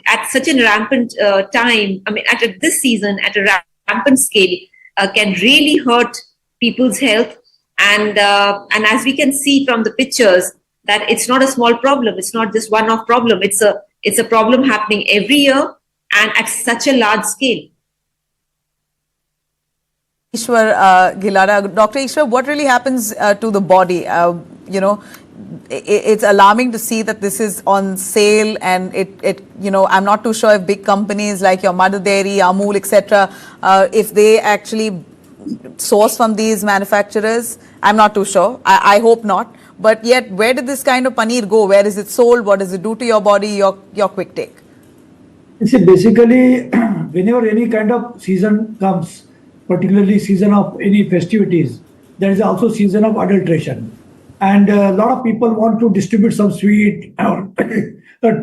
at such a rampant time, I mean, at this season, at a rampant scale, can really hurt people's health. And as we can see from the pictures, that it's not a small problem. It's not just one-off problem. It's a problem happening every year and at such a large scale. Ishwar Gilada, Dr. Ishwar, what really happens to the body? it's alarming to see that this is on sale, and I'm not too sure if big companies like your mother dairy, Amul, etc., if they actually source from these manufacturers. I'm not too sure. I hope not. But yet, where did this kind of paneer go? Where is it sold? What does it do to your body? Your quick take. See, basically, whenever any kind of season comes, particularly season of any festivities, there is also season of adulteration. And a lot of people want to distribute some sweet or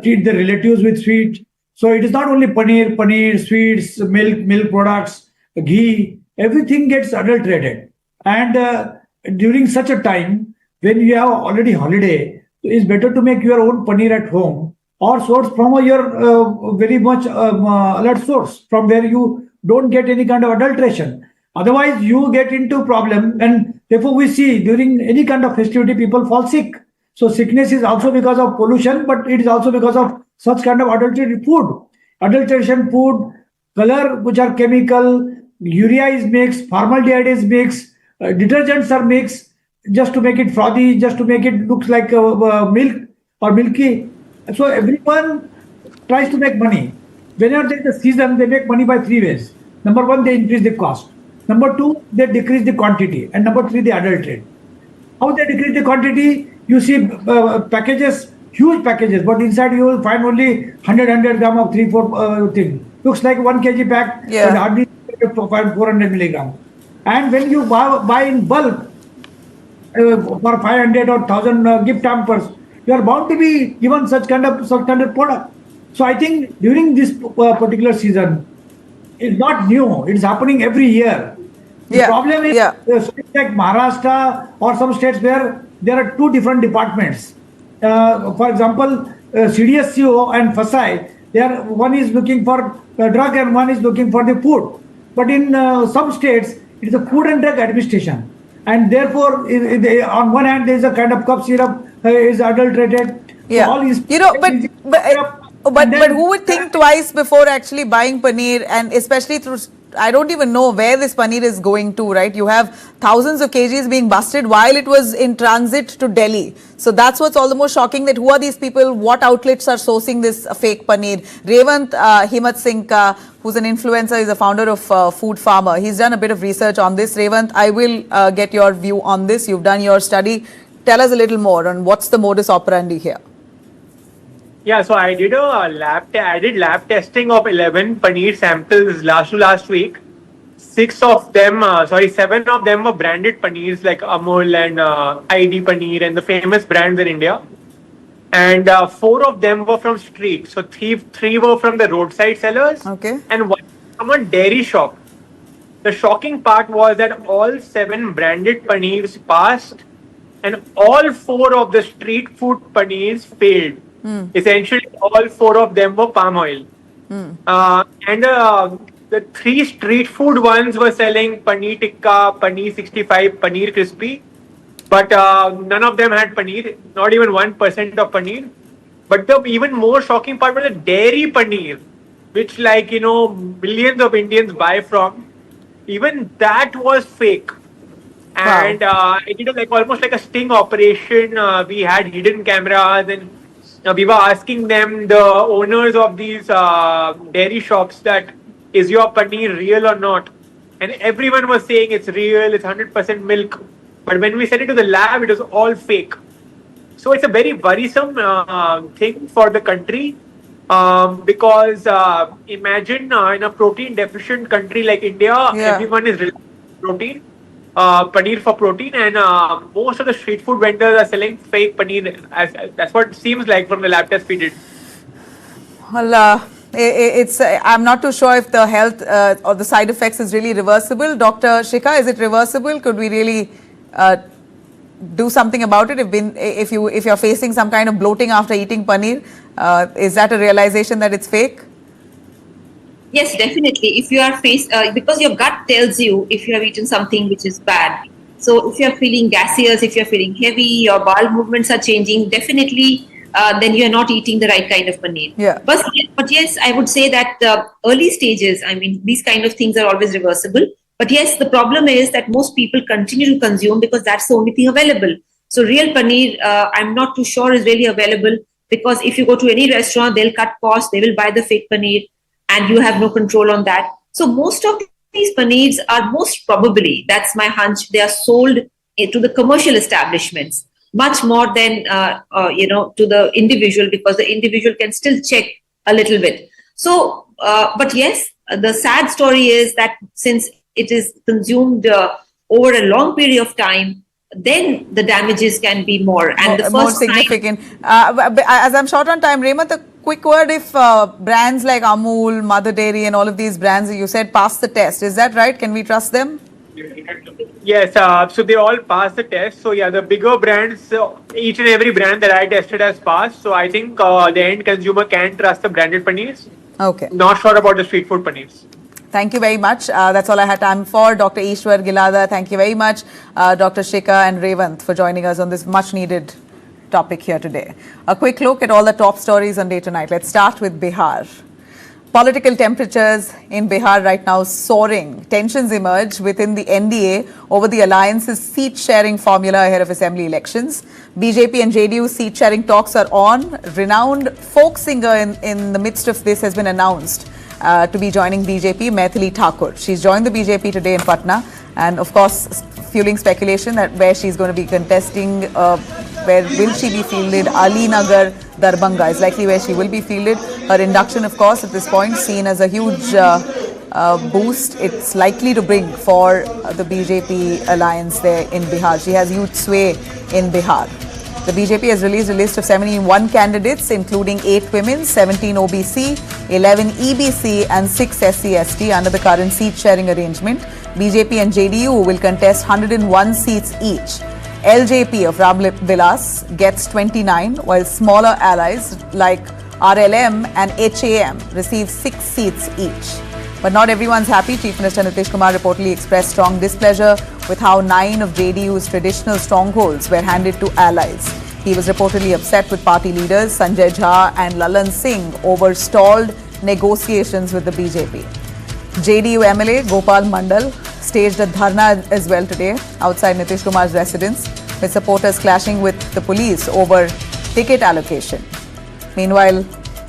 treat their relatives with sweet. So it is not only paneer, sweets, milk products, ghee, everything gets adulterated. And during such a time, when you have already holiday, it's better to make your own paneer at home or source from your very much alert source from where you don't get any kind of adulteration. Otherwise, you get into problem, and therefore we see during any kind of festivity, people fall sick. So sickness is also because of pollution, but it is also because of such kind of adulterated food. Adulteration food, color which are chemical, urea is mixed, formaldehyde is mixed, detergents are mixed just to make it frothy, just to make it looks like milk or milky. So everyone tries to make money. Whenever there is a season, they make money by three ways. Number one, they increase the cost. Number two, they decrease the quantity. And number three, they adulterate. How they decrease the quantity? You see packages, huge packages, but inside you will find only 100 gram of 3-4 thing. Looks like 1 kg pack, but hardly 400 milligram. And when you buy in bulk for 500 or 1000 gift hampers, you are bound to be given such kind of product. So I think during this particular season, it's not new. It's happening every year. The problem is states like Maharashtra or some states where there are two different departments. For example, CDSCO and FSI, one is looking for the drug and one is looking for the food. But in some states, it is a food and drug administration. And therefore, on one hand, there is a kind of cough syrup is adulterated. Yeah. So but who would think twice before actually buying paneer, and especially through, I don't even know where this paneer is going to, right? You have thousands of kgs being busted while it was in transit to Delhi. So that's what's all the more shocking, that who are these people? What outlets are sourcing this fake paneer? Revant Himat Singh, who's an influencer, is a founder of Food Farmer. He's done a bit of research on this. Revant, I will get your view on this. You've done your study. Tell us a little more on what's the modus operandi here. Yeah, so I did lab testing of 11 paneer samples last week. 7 of them were branded paneers like Amul and ID Paneer and the famous brands in India. And 4 of them were from street. So three were from the roadside sellers. Okay. And 1 from a dairy shop. The shocking part was that all 7 branded paneers passed and all 4 of the street food paneers failed. Essentially, all 4 of them were palm oil. And the 3 street food ones were selling paneer tikka, paneer 65, paneer crispy. But none of them had paneer, not even 1% of paneer. But the even more shocking part was the dairy paneer, which millions of Indians buy from. Even that was fake. And I did almost like a sting operation. We had hidden cameras and we were asking them, the owners of these dairy shops, that is your paneer real or not? And everyone was saying it's real, it's 100% milk. But when we sent it to the lab, it was all fake. So it's a very worrisome thing for the country because imagine in a protein deficient country like India, everyone is relying on protein. Paneer for protein, and most of the street food vendors are selling fake paneer. That's what it seems like from the lab test we did. Well, I'm not too sure if the health or the side effects is really reversible. Dr. Shikha, is it reversible? Could we really do something about it? If you're facing some kind of bloating after eating paneer, is that a realization that it's fake? Yes, definitely. If you are because your gut tells you if you have eaten something which is bad. So if you are feeling gaseous, if you are feeling heavy, your bowel movements are changing, definitely then you are not eating the right kind of paneer. Yeah. But yes, I would say that the early stages, these kind of things are always reversible. But yes, the problem is that most people continue to consume because that's the only thing available. So real paneer, I'm not too sure is really available, because if you go to any restaurant, they'll cut costs, they will buy the fake paneer, and you have no control on that. So most of these paneers are most probably, that's my hunch, they are sold to the commercial establishments much more than to the individual, because the individual can still check a little bit. So, but yes, the sad story is that since it is consumed over a long period of time, then the damages can be more. And the first more significant. As I'm short on time, Remat, a quick word, if brands like Amul, Mother Dairy and all of these brands you said pass the test, is that right? Can we trust them? Yes, so they all passed the test. So yeah, the bigger brands, each and every brand that I tested has passed. So I think the end consumer can trust the branded paneers. Okay. Not sure about the street food paneers. Thank you very much. That's all I had time for. Dr. Ishwar Gilada, thank you very much. Dr. Shikha and Revant for joining us on this much needed topic here today. A quick look at all the top stories on Day Tonight. Let's start with Bihar. Political temperatures in Bihar right now soaring. Tensions emerge within the NDA over the alliance's seat-sharing formula ahead of assembly elections. BJP and JDU seat-sharing talks are on. Renowned folk singer in the midst of this has been announced to be joining BJP, Maithili Thakur. She's joined the BJP today in Patna, and of course fueling speculation that where she's going to be contesting, where will she be fielded? Ali Nagar, Darbhanga is likely where she will be fielded. Her induction, of course, at this point seen as a huge boost it's likely to bring for the BJP alliance there in Bihar. She has huge sway in Bihar. The BJP has released a list of 71 candidates, including 8 women, 17 OBC, 11 EBC and 6 SC/ST under the current seat-sharing arrangement. BJP and JDU will contest 101 seats each. LJP of Ram Vilas gets 29, while smaller allies like RLM and HAM receive 6 seats each. But not everyone's happy. Chief Minister Nitish Kumar reportedly expressed strong displeasure with how 9 of JDU's traditional strongholds were handed to allies. He was reportedly upset with party leaders Sanjay Jha and Lalan Singh over stalled negotiations with the BJP. JDU MLA Gopal Mandal staged a dharna as well today outside Nitish Kumar's residence, with supporters clashing with the police over ticket allocation. Meanwhile,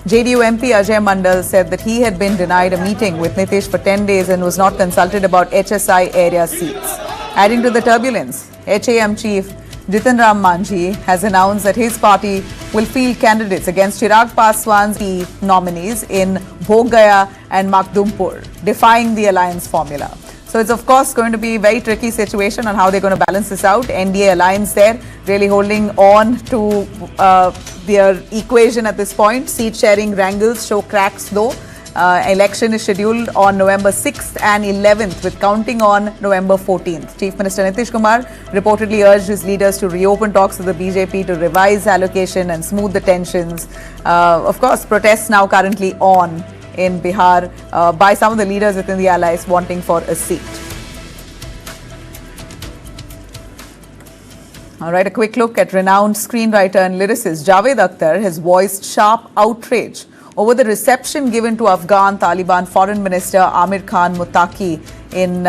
JDU MP Ajay Mandal said that he had been denied a meeting with Nitish for 10 days and was not consulted about HSI area seats. Adding to the turbulence, HAM chief Jitan Ram Manjhi has announced that his party will field candidates against Chirag Paswan's nominees in Bhog Gaya and Makhdumpur, defying the alliance formula. So it's of course going to be a very tricky situation on how they're going to balance this out. NDA alliance there really holding on to their equation at this point. Seat sharing wrangles show cracks though. Election is scheduled on November 6th and 11th with counting on November 14th. Chief Minister Nitish Kumar reportedly urged his leaders to reopen talks with the BJP to revise allocation and smooth the tensions. Of course, protests now currently on in Bihar by some of the leaders within the allies wanting for a seat. All right, a quick look at renowned screenwriter and lyricist Javed Akhtar has voiced sharp outrage over the reception given to Afghan Taliban Foreign Minister Amir Muttaqi in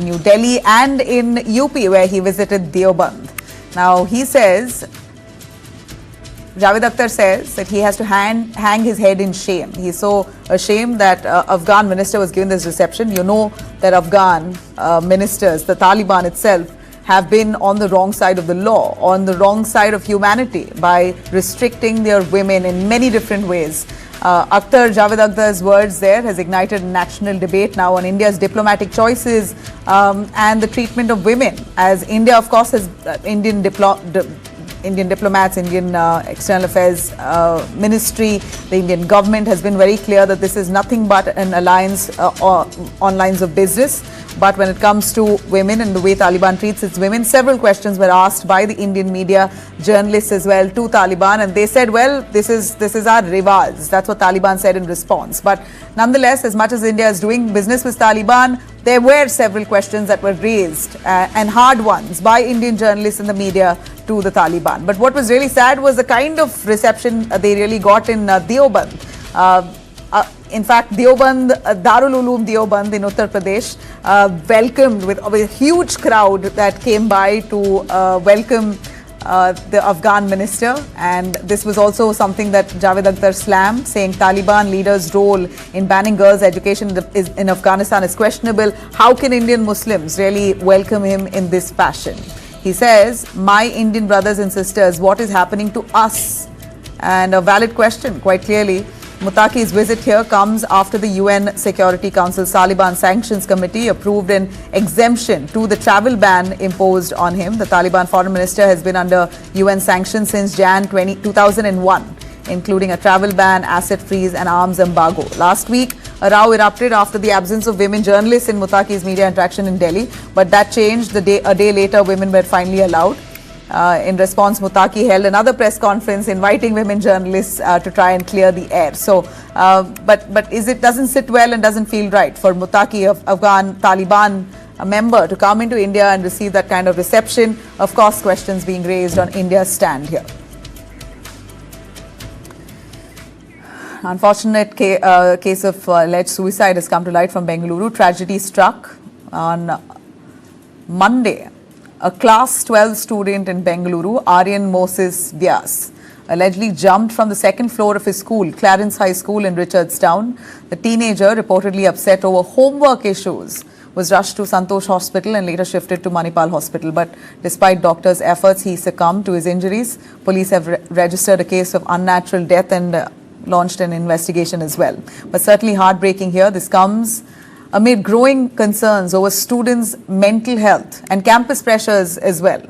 New Delhi and in UP, where he visited Deoband. Now, he says, Javed Akhtar says that he has to hang his head in shame. He's so ashamed that Afghan minister was given this reception. You know that Afghan ministers, the Taliban itself, have been on the wrong side of the law, on the wrong side of humanity by restricting their women in many different ways. Javed Akhtar's words there has ignited a national debate now on India's diplomatic choices and the treatment of women. As India, of course, has Indian diplomats, Indian External Affairs Ministry, the Indian government has been very clear that this is nothing but an alliance on lines of business. But when it comes to women and the way Taliban treats its women, several questions were asked by the Indian media, journalists as well, to Taliban, and they said, well, this is our riwaj. That's what Taliban said in response. But nonetheless, as much as India is doing business with Taliban, there were several questions that were raised and hard ones by Indian journalists and the media to the Taliban. But what was really sad was the kind of reception they really got in Deoband. In fact, Deoband, Darul Uloom Deoband in Uttar Pradesh, welcomed with a huge crowd that came by to welcome the Afghan minister, and this was also something that Javed Akhtar slammed, saying Taliban leaders' role in banning girls' education in Afghanistan is questionable. How can Indian Muslims really welcome him in this fashion? He says, my Indian brothers and sisters, what is happening to us? And a valid question, quite clearly. Muttaqi's visit here comes after the UN Security Council's Taliban Sanctions Committee approved an exemption to the travel ban imposed on him. The Taliban foreign minister has been under UN sanctions since Jan 2001, including a travel ban, asset freeze and arms embargo. Last week, a row erupted after the absence of women journalists in Muttaqi's media interaction in Delhi, but that changed a day later. Women were finally allowed. In response, Muttaqi held another press conference inviting women journalists to try and clear the air. So, but it doesn't sit well and doesn't feel right for Muttaqi, Afghan Taliban member, to come into India and receive that kind of reception. Of course, questions being raised on India's stand here. Unfortunate case of alleged suicide has come to light from Bengaluru. Tragedy struck on Monday. A class 12 student in Bengaluru, Aryan Moses Vyas, allegedly jumped from the second floor of his school, Clarence High School in Richardstown. The teenager, reportedly upset over homework issues, was rushed to Santosh Hospital and later shifted to Manipal Hospital. But despite doctors' efforts, he succumbed to his injuries. Police have registered a case of unnatural death and launched an investigation as well. But certainly heartbreaking here. This comes amid growing concerns over students' mental health and campus pressures as well.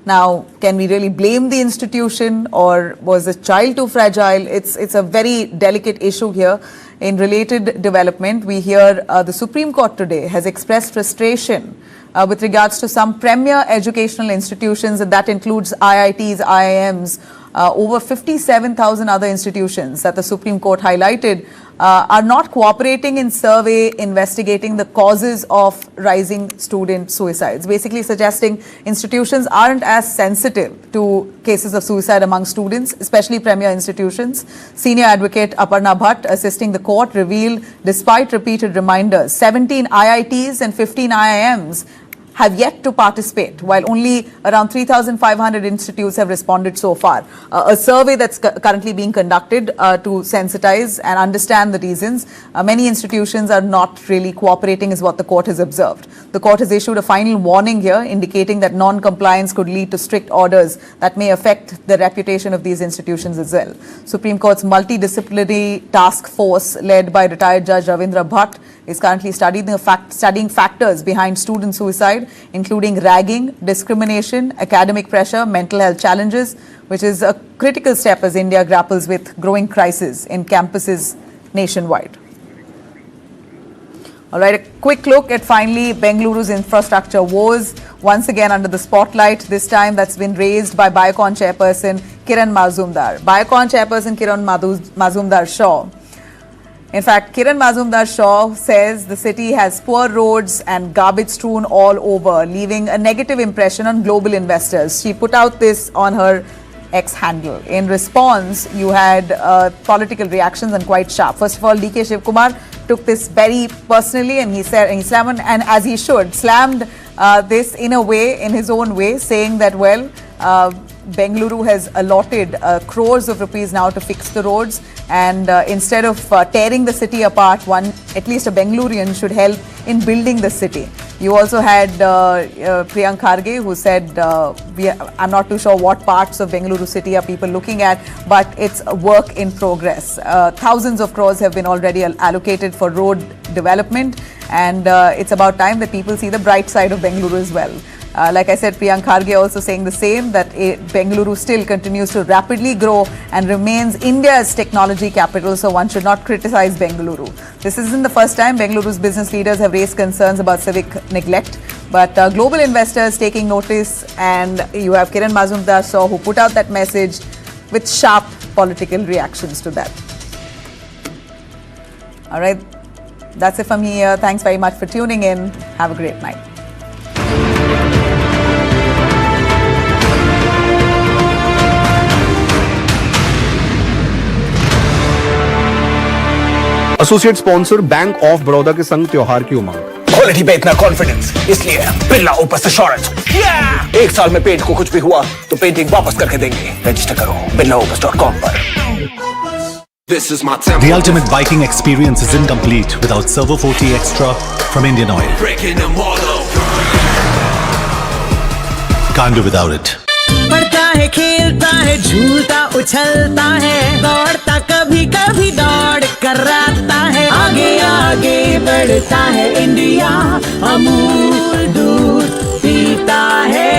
Now, can we really blame the institution, or was the child too fragile? It's a very delicate issue here. In related development, we hear the Supreme Court today has expressed frustration with regards to some premier educational institutions, and that includes IITs, IIMs, over 57,000 other institutions that the Supreme Court highlighted are not cooperating in survey investigating the causes of rising student suicides, basically suggesting institutions aren't as sensitive to cases of suicide among students, especially premier institutions. Senior advocate Aparna Bhatt, assisting the court, revealed despite repeated reminders, 17 IITs and 15 IIMs have yet to participate, while only around 3,500 institutes have responded so far. A survey that's currently being conducted to sensitize and understand the reasons. Many institutions are not really cooperating, is what the court has observed. The court has issued a final warning here, indicating that non-compliance could lead to strict orders that may affect the reputation of these institutions as well. Supreme Court's multidisciplinary task force, led by retired Judge Ravindra Bhatt, is currently studying factors behind student suicide, including ragging, discrimination, academic pressure, mental health challenges, which is a critical step as India grapples with growing crises in campuses nationwide. All right, a quick look at finally Bengaluru's infrastructure woes, once again under the spotlight. This time that's been raised by Biocon chairperson Kiran Mazumdar. Biocon chairperson Kiran Mazumdar Shaw. In fact, Kiran Mazumdar Shaw says the city has poor roads and garbage strewn all over, leaving a negative impression on global investors. She put out this on her X handle. In response, you had political reactions, and quite sharp. First of all, DK Shivkumar took this very personally, and he said, and he slammed, and as he should, slammed this in a way, in his own way, saying that, well, Bengaluru has allotted crores of rupees now to fix the roads, and instead of tearing the city apart, at least a Bengalurian should help in building the city. You also had Priyank Kharge, who said, I'm not too sure what parts of Bengaluru city are people looking at, but it's a work in progress. Thousands of crores have been already allocated for road development, and it's about time that people see the bright side of Bengaluru as well. Like I said, Priyank Kharge also saying the same, that Bengaluru still continues to rapidly grow and remains India's technology capital, so one should not criticize Bengaluru. This isn't the first time Bengaluru's business leaders have raised concerns about civic neglect, but global investors taking notice, and you have Kiran Mazumdar Shaw, who put out that message with sharp political reactions to that. All right, that's it from me here. Thanks very much for tuning in. Have a great night. Associate sponsor bank of Baroda के संग त्योहार की उमंग। Quality पे इतना confidence, इसलिए Birla opus assurance. एक साल में पेट को कुछ भी हुआ तो पेंटिंग वापस करके देंगे। रजिस्टर करो birlaopus.com पर। The ultimate biking experience is incomplete without Servo 40 Extra from Indian Oil. Can't do without it. पढ़ता है, खेलता है, झूलता उछलता है, दौड़ता कभी कभी दौड़ कराता है, आगे आगे बढ़ता है इंडिया, अमूल दूध पीता है।